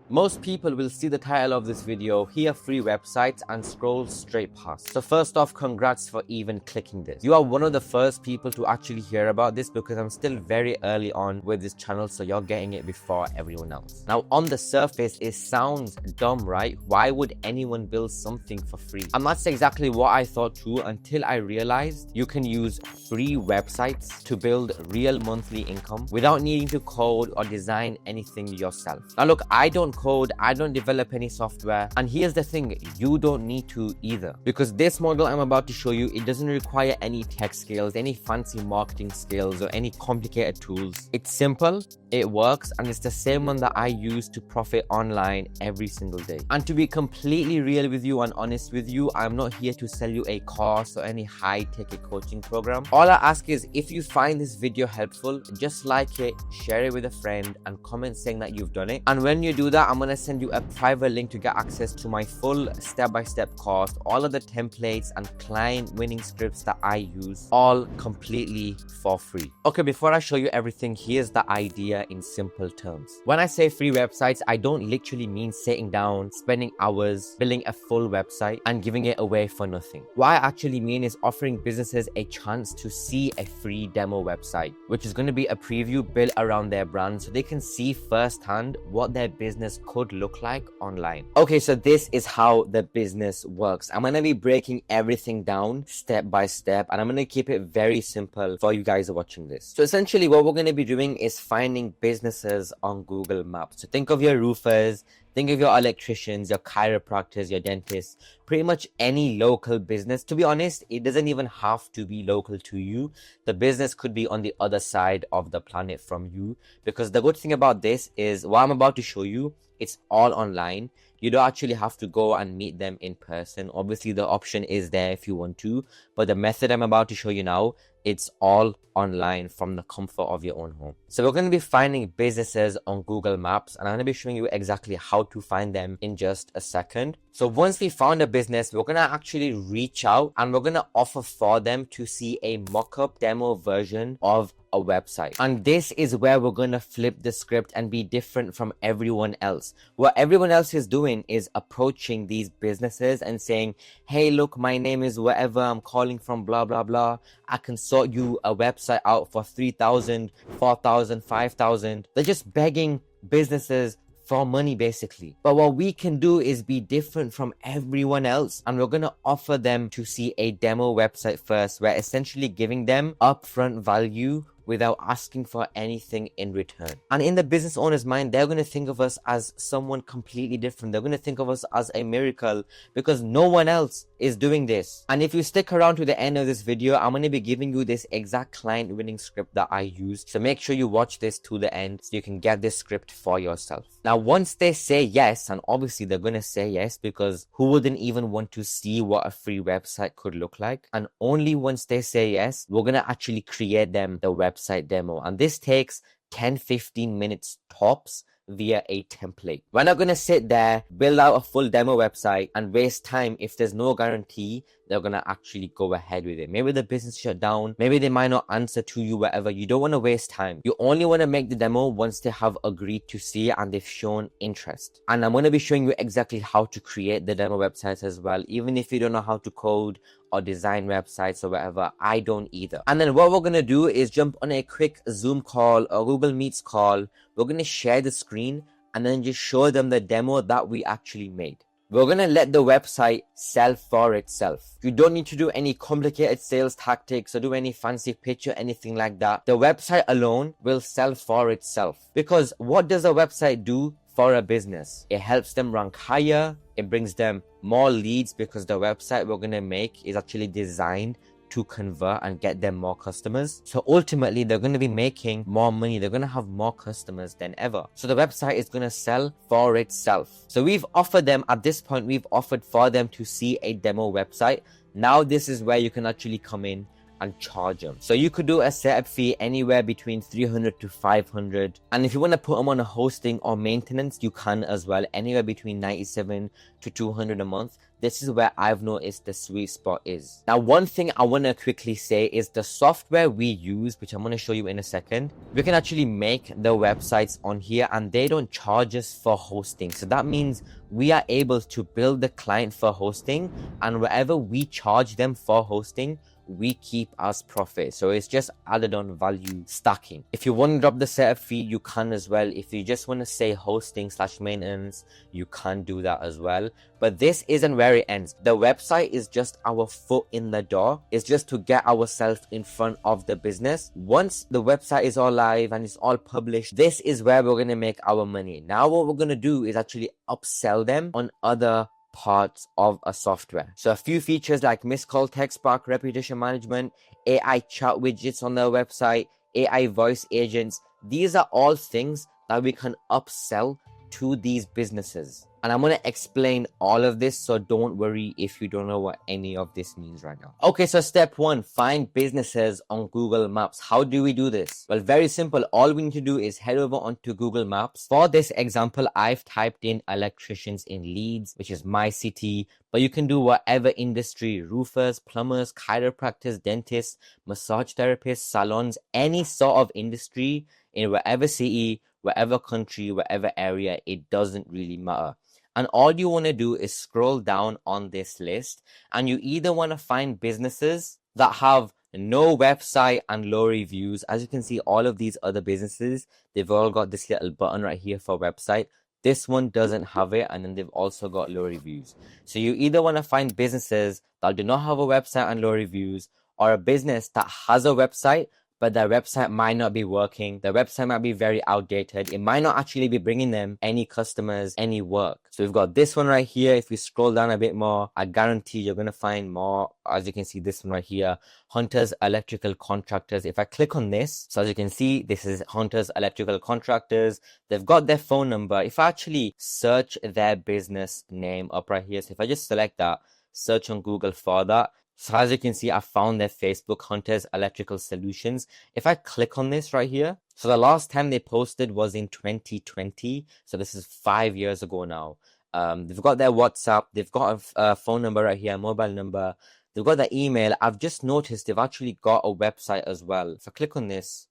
Most people will see the title of this video, hear free websites, and scroll straight past. So first off, congrats for even clicking this. You are one of the first people to actually hear about this because I'm still very early on with this channel, so you're getting it before everyone else. Now, on the surface, it sounds dumb, right? Why would anyone build something for free? And that's exactly what I thought too, until I realized you can use free websites to build real monthly income without needing to code or design anything yourself. Now look, I don't code, I don't develop any software, and here's the thing, you don't need to either, because this model I'm about to show you, it doesn't require any tech skills, any fancy marketing skills, or any complicated tools. It's simple, it works, and it's the same one that I use to profit online every single day. And to be completely real with you and honest with you, I'm not here to sell you a course or any high-ticket coaching program. All I ask is, if you find this video helpful, just like it, share it with a friend, and comment saying that you've done it. And when you do that, I'm gonna send you a private link to get access to my full step-by-step course, all of the templates and client winning scripts that I use, all completely for free. Okay, before I show you everything, here's the idea in simple terms. When I say free websites, I don't literally mean sitting down, spending hours, building a full website and giving it away for nothing. What I actually mean is offering businesses a chance to see a free demo website, which is going to be a preview built around their brand so they can see firsthand what their business could look like online. Okay, so this is how the business works. I'm going to be breaking everything down step by step, and I'm going to keep it very simple for you guys watching this. So essentially what we're going to be doing is finding businesses on Google Maps. So think of your roofers, think of your electricians, your chiropractors, your dentists, pretty much any local business. To be honest, it doesn't even have to be local to you. The business could be on the other side of the planet from you, because the good thing about this is what I'm about to show you, it's all online. You don't actually have to go and meet them in person. Obviously, the option is there if you want to, but the method I'm about to show you now, it's all online from the comfort of your own home. So we're going to be finding businesses on Google Maps, and I'm going to be showing you exactly how to find them in just a second. So once we found a business, we're going to actually reach out and we're going to offer for them to see a mock-up demo version of a website. And this is where we're going to flip the script and be different from everyone else. What everyone else is doing is approaching these businesses and saying, hey, look, my name is whatever, I'm calling from blah, blah, blah. I can sort you a website out for 3,000, 4,000, 5,000. They're just begging businesses for money basically. But what we can do is be different from everyone else, and we're going to offer them to see a demo website first. We're essentially giving them upfront value without asking for anything in return. And in the business owner's mind, they're going to think of us as someone completely different. They're going to think of us as a miracle because no one else is doing this. And if you stick around to the end of this video, I'm going to be giving you this exact client winning script that I used. So make sure you watch this to the end so you can get this script for yourself. Now, once they say yes, and obviously they're going to say yes because who wouldn't even want to see what a free website could look like? And only once they say yes, we're going to actually create them the website demo. And this takes 10-15 minutes tops via a template. We're not going to sit there, build out a full demo website and waste time if there's no guarantee they're going to actually go ahead with it. Maybe the business shut down, maybe they might not answer to you, whatever. You don't want to waste time. You only want to make the demo once they have agreed to see it and they've shown interest. And I'm going to be showing you exactly how to create the demo websites as well. Even if you don't know how to code or design websites or whatever, I don't either. And then what we're going to do is jump on a quick Zoom call or Google Meets call. We're going to share the screen and then just show them the demo that we actually made. We're going to let the website sell for itself. You don't need to do any complicated sales tactics or do any fancy pitch or anything like that. The website alone will sell for itself. Because what does a website do for a business? It helps them rank higher. It brings them more leads because the website we're going to make is actually designed to convert and get them more customers. So ultimately, they're going to be making more money. They're going to have more customers than ever. So the website is going to sell for itself. So we've offered them, at this point, we've offered for them to see a demo website. Now this is where you can actually come in and charge them. So you could do a setup fee anywhere between 300 to 500. And if you want to put them on a hosting or maintenance, you can as well, anywhere between 97 to 200 a month. This is where I've noticed the sweet spot is. Now, one thing I want to quickly say is the software we use, which I'm going to show you in a second, we can actually make the websites on here and they don't charge us for hosting. So that means we are able to build the client for hosting, and wherever we charge them for hosting, we keep as profit. So it's just added on value stacking. If you want to drop the setup fee, you can as well. If you just want to say hosting / maintenance, you can do that as well. But this isn't where it ends. The website is just our foot in the door. It's just to get ourselves in front of the business. Once the website is all live and it's all published, this is where we're going to make our money. Now what we're going to do is actually upsell them on other parts of a software. So a few features like missed call text spark, reputation management, AI chat widgets on their website, AI voice agents. These are all things that we can upsell to these businesses. And I'm going to explain all of this, so don't worry if you don't know what any of this means right now. Okay, so step 1, find businesses on Google Maps. How do we do this? Well, very simple. All we need to do is head over onto Google Maps. For this example, I've typed in electricians in Leeds, which is my city, but you can do whatever industry: roofers, plumbers, chiropractors, dentists, massage therapists, salons, any sort of industry in whatever city, whatever country, whatever area, it doesn't really matter. And all you want to do is scroll down on this list, and you either want to find businesses that have no website and low reviews. As you can see, all of these other businesses, they've all got this little button right here for website. This one doesn't have it, and then they've also got low reviews. So you either want to find businesses that do not have a website and low reviews, or a business that has a website, but their website might not be working. Their website might be very outdated. It might not actually be bringing them any customers, any work. So we've got this one right here. If we scroll down a bit more, I guarantee you're going to find more. As you can see, this one right here, Hunters Electrical Contractors. If I click on this, so as you can see, this is Hunters Electrical Contractors. They've got their phone number. If I actually search their business name up right here, so if I just select that, search on Google for that, so as you can see, I found their Facebook, Hunters Electrical Solutions. If I click on this right here, so the last time they posted was in 2020. So this is 5 years ago now. They've got their WhatsApp. They've got a phone number right here, a mobile number. They've got their email. I've just noticed they've actually got a website as well. If I click on this,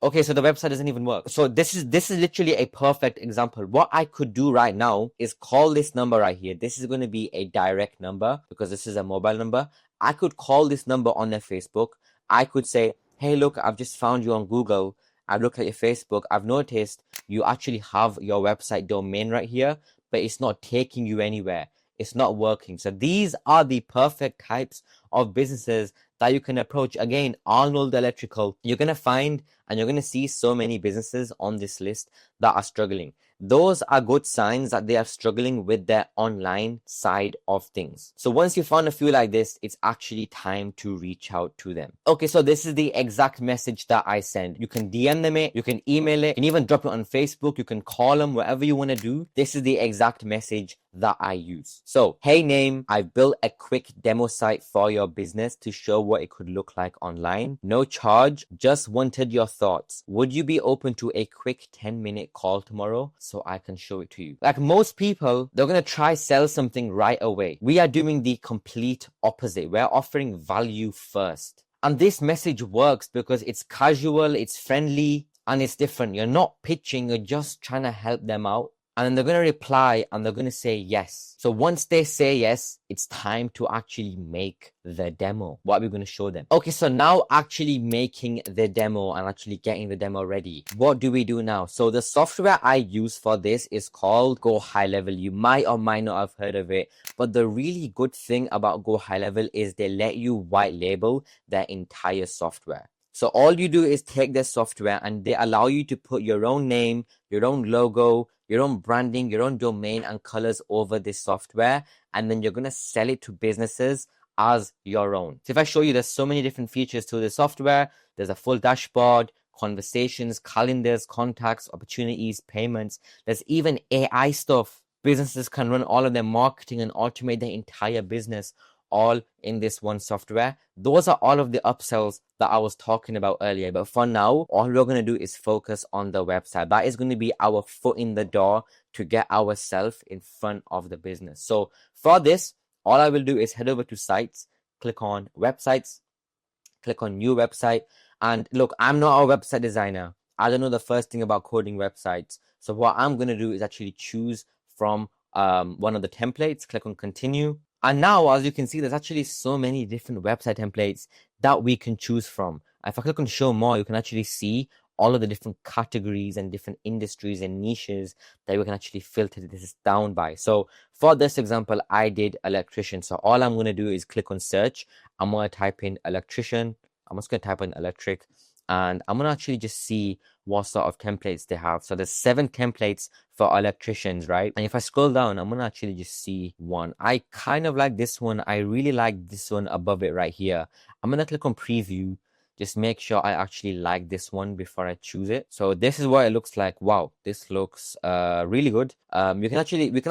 okay, so the website doesn't even work. So this is literally a perfect example. What I could do right now is call this number right here. This is going to be a direct number because this is a mobile number. I could call this number on their Facebook. I could say, hey, look, I've just found you on Google. I've looked at your Facebook. I've noticed you actually have your website domain right here, but it's not taking you anywhere. It's not working. So these are the perfect types of businesses that you can approach. Again, Arnold Electrical, you're going to find and you're going to see so many businesses on this list that are struggling. Those are good signs that they are struggling with their online side of things. So once you found a few like this, it's actually time to reach out to them. Okay, so this is the exact message that I send. You can DM them it, you can email it, you can even drop it on Facebook, you can call them, whatever you want to do. This is the exact message that I use. So, hey name, I've built a quick demo site for your business to show what it could look like online. No charge, just wanted your thoughts. Would you be open to a quick 10-minute call tomorrow so I can show it to you? Like most people, they're going to try sell something right away. We are doing the complete opposite. We're offering value first. And this message works because it's casual, it's friendly, and it's different. You're not pitching, you're just trying to help them out. And then they're going to reply and they're going to say yes. So once they say yes, it's time to actually make the demo. What are we going to show them? Okay, so now actually making the demo and actually getting the demo ready. What do we do now? So the software I use for this is called GoHighLevel. You might or might not have heard of it. But the really good thing about GoHighLevel is they let you white label their entire software. So all you do is take their software and they allow you to put your own name, your own logo, your own branding, your own domain and colors over this software. And then you're going to sell it to businesses as your own. So if I show you, there's so many different features to the software. There's a full dashboard, conversations, calendars, contacts, opportunities, payments. There's even AI stuff. Businesses can run all of their marketing and automate their entire business all in this one software. Those are all of the upsells that I was talking about earlier. But for now, all we're going to do is focus on the website. That is going to be our foot in the door to get ourselves in front of the business. So for this, all I will do is head over to sites, click on websites, click on new website. And look, I'm not a website designer. I don't know the first thing about coding websites. So what I'm going to do is actually choose from one of the templates, click on continue. And now, as you can see, there's actually so many different website templates that we can choose from. If I click on show more, you can actually see all of the different categories and different industries and niches that we can actually filter this down by. So for this example, I did electrician. So all I'm going to do is click on search. I'm going to type in electrician. I'm just going to type in electric, and I'm going to actually just see what sort of templates they have. So there's 7 templates for electricians, right? And if I scroll down, I'm going to actually just see one. I kind of like this one. I really like this one above it right here. I'm going to click on preview. Just make sure I actually like this one before I choose it. So this is what it looks like. Wow, this looks really good. We can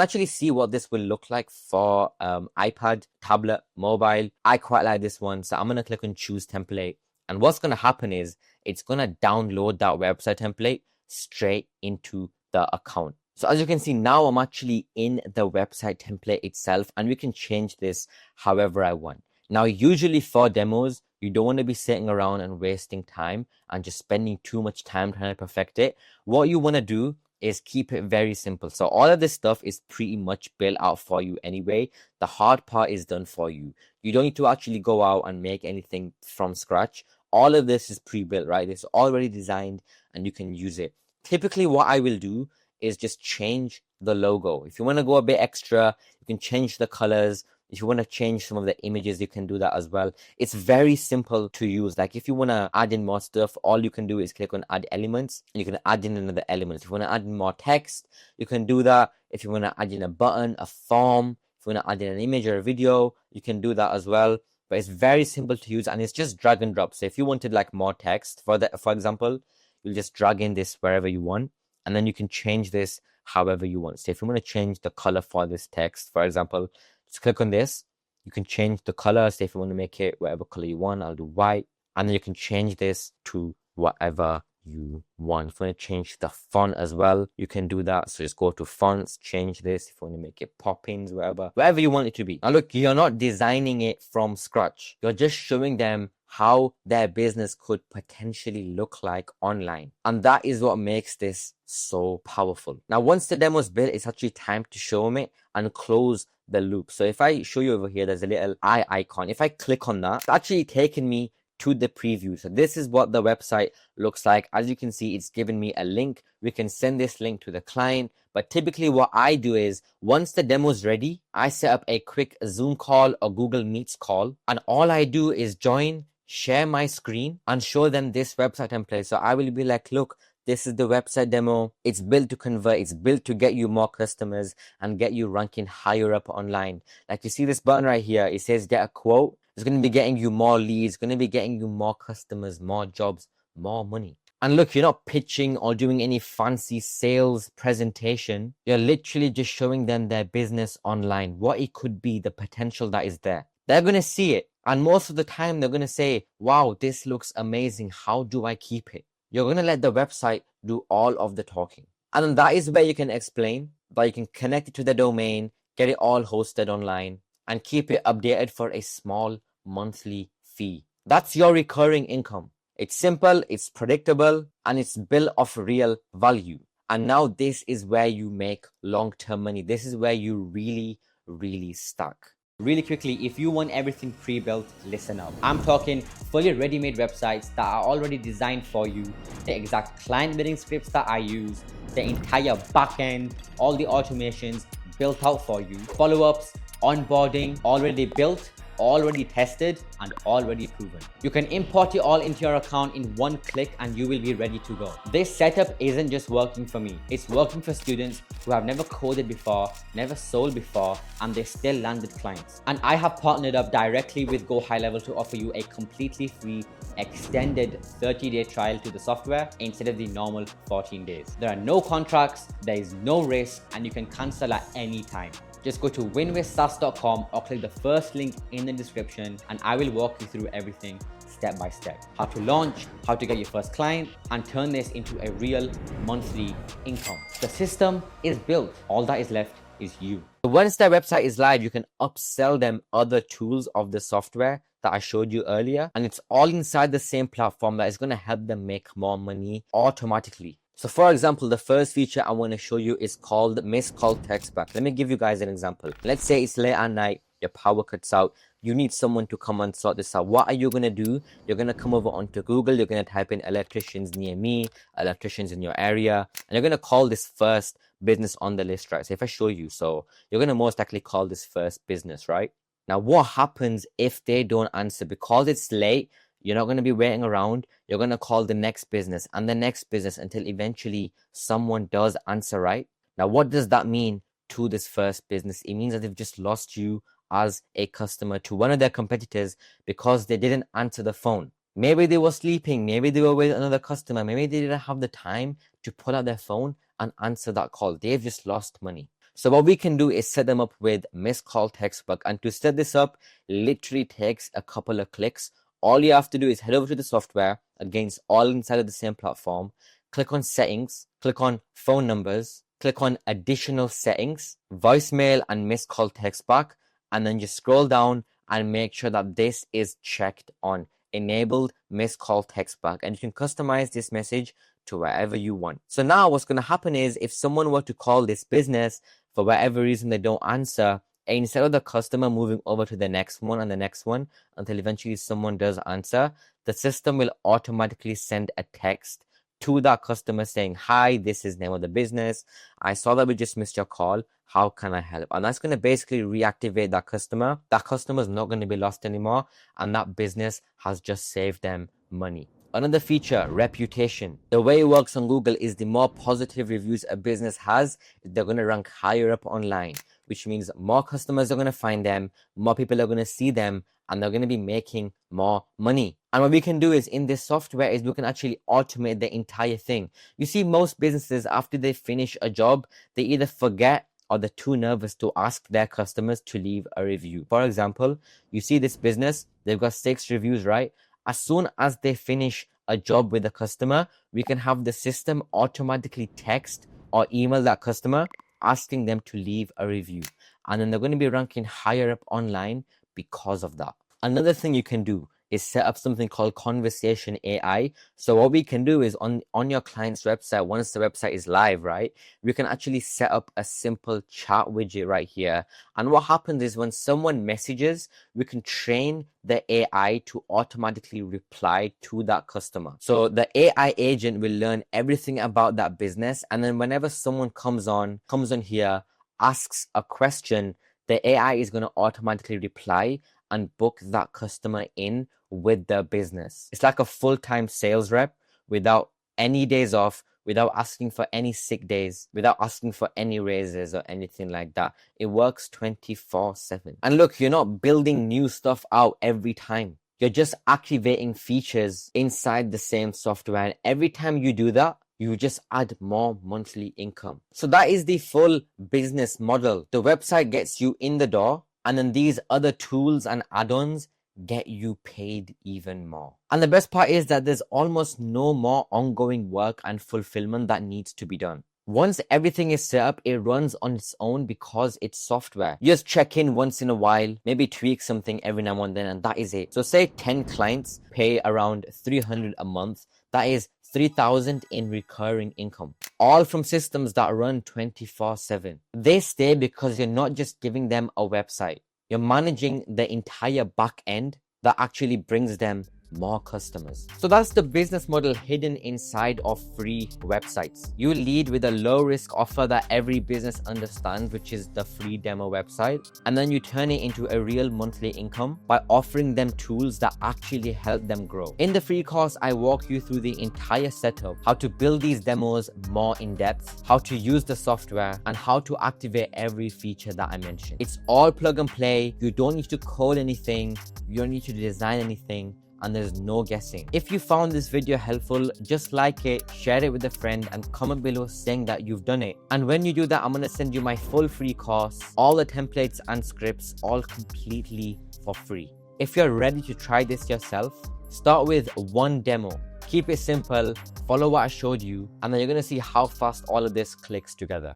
actually see what this will look like for iPad, tablet, mobile. I quite like this one. So I'm going to click on choose template. And what's going to happen is it's going to download that website template straight into the account. So as you can see, now I'm actually in the website template itself, and we can change this however I want. Now, usually for demos, you don't want to be sitting around and wasting time and just spending too much time trying to perfect it. What you want to do is keep it very simple. So all of this stuff is pretty much built out for you anyway. The hard part is done for you. You don't need to actually go out and make anything from scratch. All of this is pre-built, right? It's already designed and you can use it. Typically, what I will do is just change the logo. If you want to go a bit extra, you can change the colors. If you want to change some of the images, you can do that as well. It's very simple to use. Like if you want to add in more stuff, all you can do is click on add elements, and you can add in another element. If you want to add in more text, you can do that. If you want to add in a button, a form, if you want to add in an image or a video, you can do that as well. But it's very simple to use, and it's just drag and drop. So if you wanted like more text, for example, you'll just drag in this wherever you want, and then you can change this however you want. So if you want to change the color for this text, for example, just click on this. You can change the color. Say if you want to make it whatever color you want, I'll do white. And then you can change this to whatever you want. If you want to change the font as well, you can do that. So just go to fonts, change this. If you want to make it poppins, whatever you want it to be. Now look, you're not designing it from scratch. You're just showing them how their business could potentially look like online. And that is what makes this so powerful. Now, once the demo is built, it's actually time to show them it and close the loop. So if I show you over here, there's a little eye icon. If I click on that, it's actually taken me to the preview. So this is what the website looks like. As you can see, it's given me a link. We can send this link to the client. But typically what I do is once the demo is ready, I set up a quick Zoom call or Google Meets call. And all I do is join, share my screen and show them this website template. So I will be like, look, this is the website demo. It's built to convert. It's built to get you more customers and get you ranking higher up online. Like you see this button right here. It says get a quote. It's going to be getting you more leads. It's going to be getting you more customers, more jobs, more money. And look, you're not pitching or doing any fancy sales presentation. You're literally just showing them their business online, what it could be, the potential that is there. They're going to see it. And most of the time, they're going to say, wow, this looks amazing. How do I keep it? You're going to let the website do all of the talking. And then that is where you can explain that you can connect it to the domain, get it all hosted online, and keep it updated for a small monthly fee. That's your recurring income. It's simple, it's predictable, and it's built of real value. And now this is where you make long-term money. This is where you really, really stack. Really quickly, if you want everything pre-built, listen up. I'm talking fully ready-made websites that are already designed for you, the exact client bidding scripts that I use, the entire backend, all the automations built out for you, follow-ups, onboarding, already built, already tested, and already proven. You can import it all into your account in one click and you will be ready to go. This setup isn't just working for me. It's working for students who have never coded before, never sold before, and they still landed clients. And I have partnered up directly with GoHighLevel to offer you a completely free extended 30-day trial to the software instead of the normal 14 days. There are no contracts, there is no risk, and you can cancel at any time. Just go to winwithsaas.com or click the first link in the description and I will walk you through everything step by step. How to launch, how to get your first client, and turn this into a real monthly income. The system is built. All that is left is you. Once their website is live, you can upsell them other tools of the software that I showed you earlier. And it's all inside the same platform that is going to help them make more money automatically. So for example, the first feature I want to show you is called Missed Call Text Back. Let me give you guys an example. Let's say it's late at night, your power cuts out. You need someone to come and sort this out. What are you going to do? You're going to come over onto Google. You're going to type in electricians near me, electricians in your area. And you're going to call this first business on the list, right? So if I show you, so you're going to most likely call this first business, right? Now, what happens if they don't answer? Because it's late, you're not going to be waiting around. You're going to call the next business and the next business until eventually someone does answer, right? Now, what does that mean to this first business? It means that they've just lost you as a customer to one of their competitors because they didn't answer the phone. Maybe they were sleeping. Maybe they were with another customer. Maybe they didn't have the time to pull out their phone and answer that call. They've just lost money. So what we can do is set them up with Missed Call Text Back. And to set this up, literally takes a couple of clicks. All you have to do is head over to the software, again, it's all inside of the same platform. Click on settings, click on phone numbers, click on additional settings, voicemail and missed call text back, and then just scroll down and make sure that this is checked on, enabled missed call text back, and you can customize this message to wherever you want. So now what's going to happen is if someone were to call this business, for whatever reason they don't answer, instead of the customer moving over to the next one and the next one until eventually someone does answer, the system will automatically send a text to that customer saying, hi, this is name of the business. I saw that we just missed your call. How can I help? And that's going to basically reactivate that customer. That customer is not going to be lost anymore. And that business has just saved them money. Another feature, reputation. The way it works on Google is the more positive reviews a business has, they're going to rank higher up online, which means more customers are going to find them, more people are going to see them, and they're going to be making more money. And what we can do is in this software is we can actually automate the entire thing. You see, most businesses, after they finish a job, they either forget or they're too nervous to ask their customers to leave a review. For example, you see this business, they've got 6 reviews, right? As soon as they finish a job with a customer, we can have the system automatically text or email that customer asking them to leave a review. And then they're going to be ranking higher up online because of that. Another thing you can do is set up something called Conversational AI. So what we can do is on your client's website, once the website is live, right, we can actually set up a simple chat widget right here. And what happens is when someone messages, we can train the AI to automatically reply to that customer. So the AI agent will learn everything about that business. And then whenever someone comes on here, asks a question, the AI is going to automatically reply and book that customer in with the business. It's like a full-time sales rep without any days off, without asking for any sick days, without asking for any raises or anything like that. It works 24/7. And look, you're not building new stuff out every time. You're just activating features inside the same software. And every time you do that, you just add more monthly income. So that is the full business model. The website gets you in the door, and then these other tools and add-ons get you paid even more. And the best part is that there's almost no more ongoing work and fulfillment that needs to be done. Once everything is set up, it runs on its own because it's software. You just check in once in a while, maybe tweak something every now and then, and that is it. So say 10 clients pay around 300 a month. That is 3,000 in recurring income, all from systems that run 24/7. They stay because you're not just giving them a website. You're managing the entire back end that actually brings them more customers. So that's the business model hidden inside of free websites. You lead with a low risk offer that every business understands, which is the free demo website, and then you turn it into a real monthly income by offering them tools that actually help them grow. In the free course, I walk you through the entire setup, how to build these demos more in depth, how to use the software, and how to activate every feature that I mentioned. It's all plug and play. You don't need to code anything. You don't need to design anything. and there's no guessing. If you found this video helpful, just like it, share it with a friend, and comment below saying that you've done it. And when you do that, I'm gonna send you my full free course, all the templates and scripts, all completely for free. If you're ready to try this yourself, start with one demo. Keep it simple, follow what I showed you, and then you're gonna see how fast all of this clicks together.